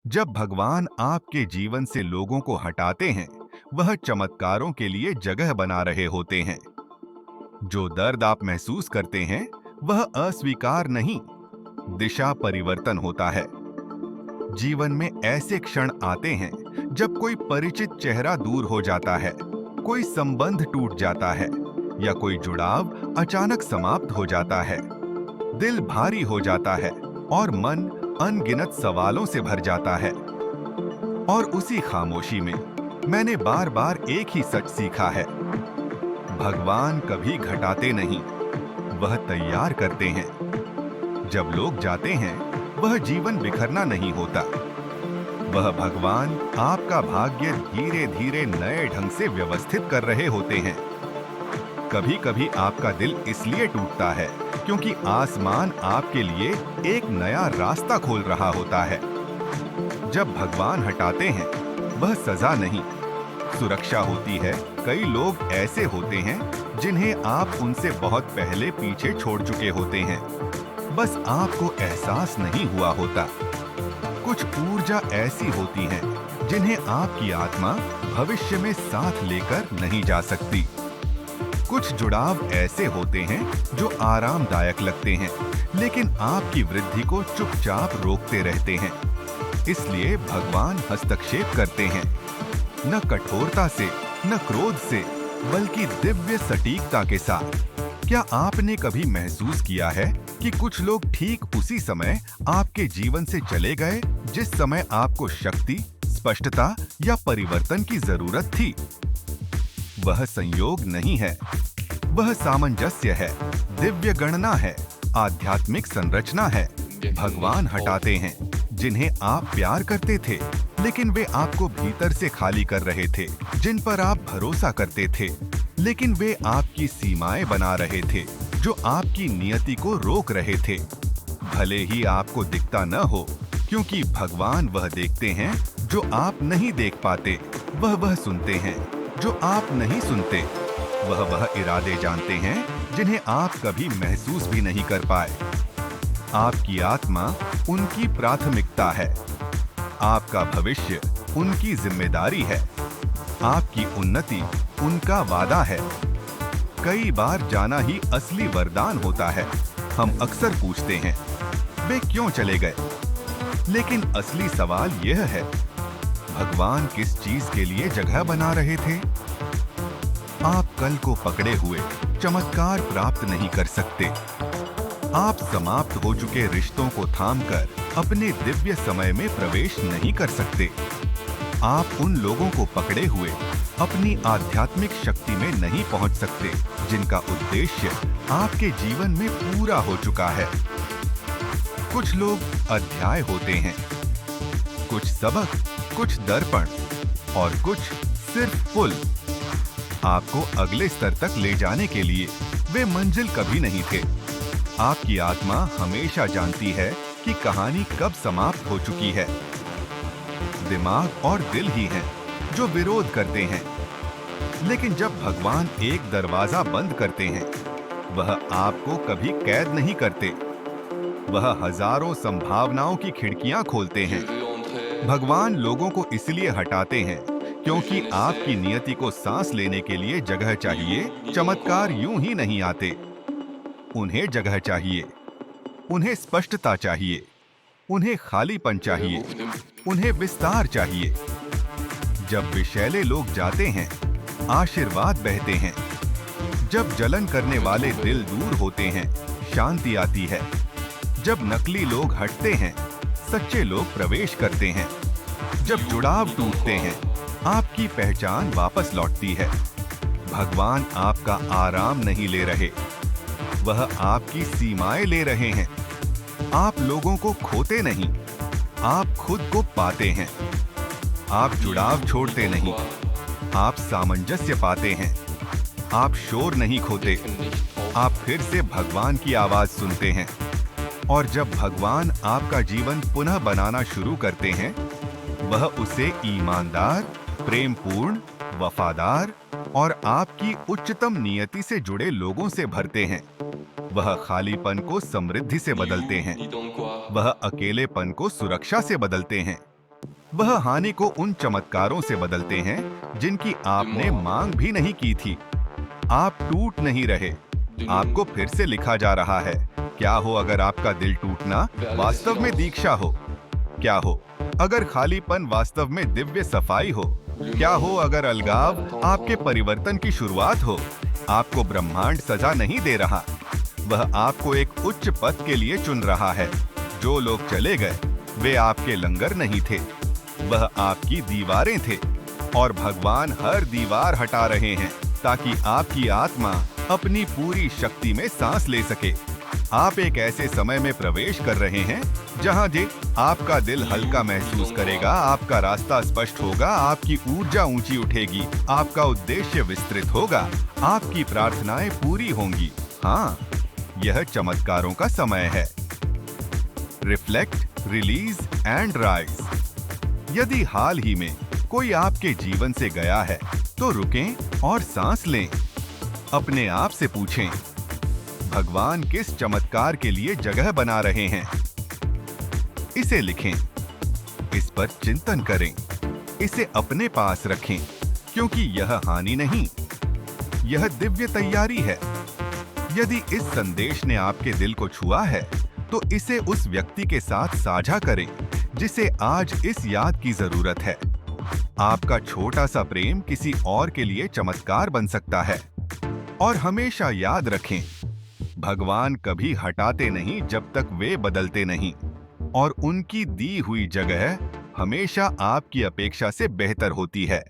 जब भगवान आपके जीवन से लोगों को हटाते हैं, वह चमत्कारों के लिए जगह बना रहे होते हैं। जो दर्द आप महसूस करते हैं, वह अस्वीकार नहीं, दिशा परिवर्तन होता है। जीवन में ऐसे क्षण आते हैं जब कोई परिचित चेहरा दूर हो जाता है, कोई संबंध टूट जाता है या कोई जुड़ाव अचानक समाप्त हो जाता है। दिल भारी हो जाता है और मन अनगिनत सवालों से भर जाता है। और उसी खामोशी में मैंने बार बार एक ही सच सीखा है, भगवान कभी घटाते नहीं, वह तैयार करते हैं। जब लोग जाते हैं, वह जीवन बिखरना नहीं होता। वह भगवान आपका भाग्य धीरे धीरे नए ढंग से व्यवस्थित कर रहे होते हैं। कभी कभी आपका दिल इसलिए टूटता है क्योंकि आसमान आपके लिए एक नया रास्ता खोल रहा होता है। जब भगवान हटाते हैं, वह सजा नहीं, सुरक्षा होती है। कई लोग ऐसे होते हैं जिन्हें आप उनसे बहुत पहले पीछे छोड़ चुके होते हैं, बस आपको एहसास नहीं हुआ होता। कुछ ऊर्जा ऐसी होती है जिन्हें आपकी आत्मा भविष्य में साथ लेकर नहीं जा सकती। कुछ जुड़ाव ऐसे होते हैं जो आरामदायक लगते हैं, लेकिन आपकी वृद्धि को चुपचाप रोकते रहते हैं। इसलिए भगवान हस्तक्षेप करते हैं, न कठोरता से, न क्रोध से, बल्कि दिव्य सटीकता के साथ। क्या आपने कभी महसूस किया है कि कुछ लोग ठीक उसी समय आपके जीवन से चले गए जिस समय आपको शक्ति, स्पष्टता या परिवर्तन की जरूरत थी? वह संयोग नहीं है, वह सामंजस्य है, दिव्य गणना है, आध्यात्मिक संरचना है। भगवान हटाते हैं जिन्हें आप प्यार करते थे, लेकिन वे आपको भीतर से खाली कर रहे थे। जिन पर आप भरोसा करते थे, लेकिन वे आपकी सीमाएं बना रहे थे, जो आपकी नियति को रोक रहे थे। भले ही आपको दिखता न हो, क्योंकि भगवान वह देखते हैं जो आप नहीं देख पाते, वह सुनते हैं जो आप नहीं सुनते, वह इरादे जानते हैं जिन्हें आप कभी महसूस भी नहीं कर पाए। आपकी आत्मा उनकी प्राथमिकता है, आपका भविष्य उनकी जिम्मेदारी है, आपकी उन्नति उनका वादा है। कई बार जाना ही असली वरदान होता है। हम अक्सर पूछते हैं, वे क्यों चले गए? लेकिन असली सवाल यह है, भगवान किस चीज के लिए जगह बना रहे थे? आप कल को पकड़े हुए चमत्कार प्राप्त नहीं कर सकते। आप समाप्त हो चुके रिश्तों को थामकर अपने दिव्य समय में प्रवेश नहीं कर सकते। आप उन लोगों को पकड़े हुए अपनी आध्यात्मिक शक्ति में नहीं पहुंच सकते, जिनका उद्देश्य आपके जीवन में पूरा हो चुका है। कुछ लोग अध्याय होते हैं, कुछ सबक, कुछ दर्पण और कुछ सिर्फ पुल। आपको अगले स्तर तक ले जाने के लिए वे मंजिल कभी नहीं थे। आपकी आत्मा हमेशा जानती है कि कहानी कब समाप्त हो चुकी है। दिमाग और दिल ही हैं जो विरोध करते हैं। लेकिन जब भगवान एक दरवाजा बंद करते हैं, वह आपको कभी कैद नहीं करते। वह हजारों संभावनाओं की खिड़कियां खोलते हैं। भगवान लोगों को इसलिए हटाते हैं क्योंकि आपकी नियति को सांस लेने के लिए जगह चाहिए। चमत्कार यूं ही नहीं आते, उन्हें जगह चाहिए, उन्हें स्पष्टता चाहिए, उन्हें खालीपन चाहिए, उन्हें विस्तार चाहिए। जब विषैले लोग जाते हैं, आशीर्वाद बहते हैं। जब जलन करने वाले दिल दूर होते हैं, शांति आती है। जब नकली लोग हटते हैं, सच्चे लोग प्रवेश करते हैं। जब जुड़ाव टूटते हैं, आपकी पहचान वापस लौटती है। भगवान आपका आराम नहीं ले रहे, वह आपकी सीमाएं ले रहे हैं। आप लोगों को खोते नहीं, आप खुद को पाते हैं। आप जुड़ाव छोड़ते नहीं, आप सामंजस्य पाते हैं। आप शोर नहीं खोते, आप फिर से भगवान की आवाज सुनते हैं। और जब भगवान आपका जीवन पुनः बनाना शुरू करते हैं, वह उसे ईमानदार, प्रेमपूर्ण, वफादार और आपकी उच्चतम नियति से जुड़े लोगों से भरते हैं। वह खालीपन को समृद्धि से बदलते हैं, वह अकेलेपन को सुरक्षा से बदलते हैं। वह हानि को उन चमत्कारों से बदलते हैं जिनकी आपने मांग भी नहीं की थी। आप टूट नहीं रहे, आपको फिर से लिखा जा रहा है। क्या हो अगर आपका दिल टूटना वास्तव में दीक्षा हो? क्या हो अगर खालीपन वास्तव में दिव्य सफाई हो? क्या हो अगर अलगाव आपके परिवर्तन की शुरुआत हो? आपको ब्रह्मांड सजा नहीं दे रहा, वह आपको एक उच्च पद के लिए चुन रहा है। जो लोग चले गए वे आपके लंगर नहीं थे, वह आपकी दीवारें थे। और भगवान हर दीवार हटा रहे हैं ताकि आपकी आत्मा अपनी पूरी शक्ति में सांस ले सके। आप एक ऐसे समय में प्रवेश कर रहे हैं जहां जे आपका दिल हल्का महसूस करेगा, आपका रास्ता स्पष्ट होगा, आपकी ऊर्जा ऊंची उठेगी, आपका उद्देश्य विस्तृत होगा, आपकी प्रार्थनाएं पूरी होंगी। हाँ, यह चमत्कारों का समय है। Reflect, release and rise. यदि हाल ही में कोई आपके जीवन से गया है तो रुकें और सांस लें। अपने आप से पूछें, भगवान किस चमत्कार के लिए जगह बना रहे हैं? इसे लिखें, इस पर चिंतन करें, इसे अपने पास रखें, क्योंकि यह हानि नहीं, यह दिव्य तैयारी है। यदि इस संदेश ने आपके दिल को छुआ है तो इसे उस व्यक्ति के साथ साझा करें जिसे आज इस याद की जरूरत है। आपका छोटा सा प्रेम किसी और के लिए चमत्कार बन सकता है। और हमेशा याद रखें, भगवान कभी हटाते नहीं जब तक वे बदलते नहीं, और उनकी दी हुई जगह हमेशा आपकी अपेक्षा से बेहतर होती है।